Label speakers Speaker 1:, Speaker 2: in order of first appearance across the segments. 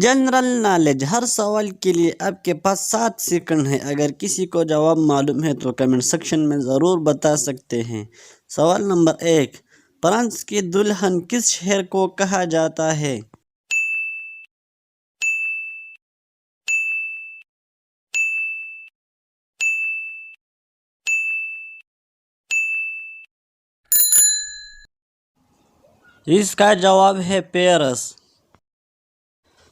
Speaker 1: General knowledge, ہر سوال کے لیے آپ کے پاس 7 سیکنڈ ہیں۔ اگر کسی کو جواب معلوم ہے تو کمنٹ سیکشن میں ضرور بتا سکتے ہیں۔ سوال نمبر 1، فرانس کی دلہن کس شہر کو کہا جاتا ہے؟ اس کا جواب ہے پیرس۔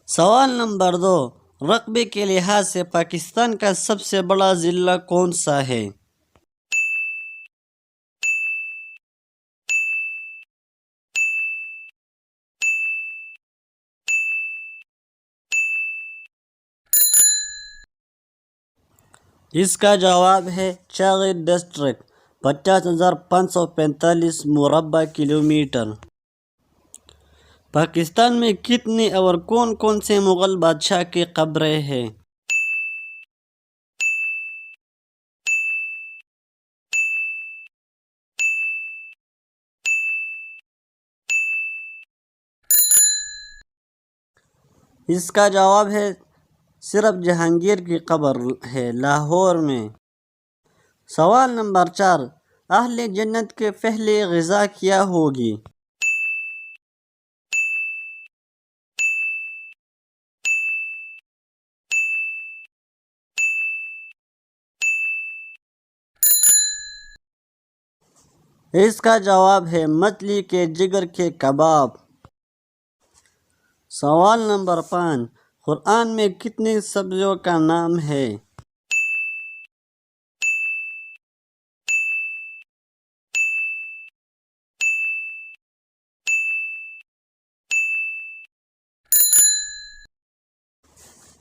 Speaker 1: سوال نمبر 2، رقبے کے لحاظ سے پاکستان کا سب سے بڑا ضلع کون سا ہے؟ اس کا جواب ہے چاغی ڈسٹرکٹ، 50,545 مربع کلومیٹر۔ پاکستان میں کتنے اور کون کون سے مغل بادشاہ کی قبریں ہیں؟ اس کا جواب ہے صرف جہانگیر کی قبر ہے لاہور میں۔ سوال نمبر 4، اہل جنت کی پہلی غذا کیا ہوگی؟ اس کا جواب ہے مچھلی کے جگر کے کباب۔ سوال نمبر 5، قرآن میں کتنی سبزیوں کا نام ہے؟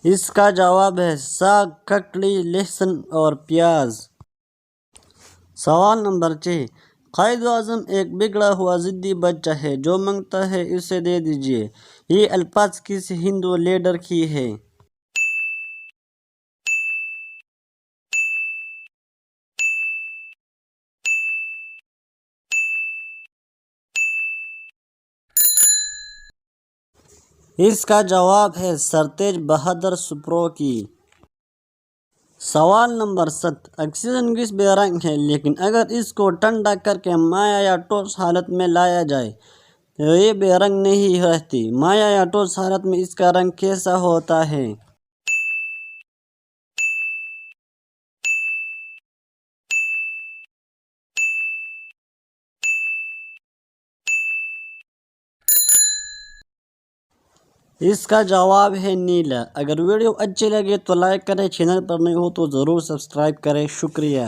Speaker 1: اس کا جواب ہے ساگ، ککڑی، لہسن اور پیاز۔ سوال نمبر 6، قائد اعظم ایک بگڑا ہوا ضدی بچہ ہے، جو مانگتا ہے اسے دے دیجیے۔ یہ الفاظ کس ہندو لیڈر کی ہے؟ اس کا جواب ہے سر تیج بہادر سپرو کی۔ سوال نمبر 7، آکسیجن گیس بے رنگ ہے، لیکن اگر اس کو ٹھنڈا کر کے مائع یا ٹھوس حالت میں لایا جائے تو یہ بے رنگ نہیں رہتی۔ مائع یا ٹھوس حالت میں اس کا رنگ کیسا ہوتا ہے؟ اس کا جواب ہے نیلا۔ اگر ویڈیو اچھی لگے تو لائک کریں، چینل پر نئے ہو تو ضرور سبسکرائب کریں۔ شکریہ۔